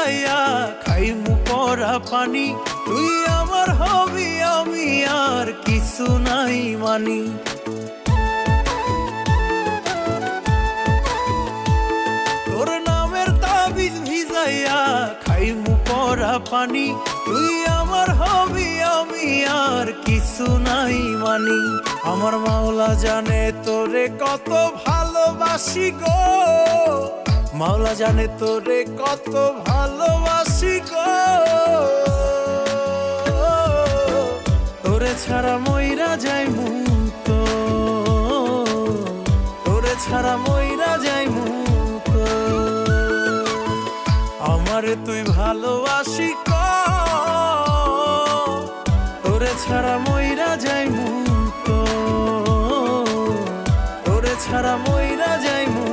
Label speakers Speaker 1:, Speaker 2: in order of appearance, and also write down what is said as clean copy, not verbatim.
Speaker 1: ভিজাইয়া খাইমু পরা পানি, তুই আমার হবি আমি আর কিছু নাই মানি। তোর নামের তাবিজ ভিজাইয়া খাইমু পরা পানি, তুই আমার হবি আমি আর কিছু নাই মানি। আমার মাওলা জানে তোরে কত ভালোবাসি গো, মাওলা জানে তোরে কত ভালোবাসি গো। তোরে ছাড়া মইরা যাইমু তো, তোরে ছাড়া মইরা যাইমু তো। আমারে তুই ভালোবাসি ক, তোরে ছাড়া মইরা যাইমু তো, তোরে ছাড়া মইরা যাইমু।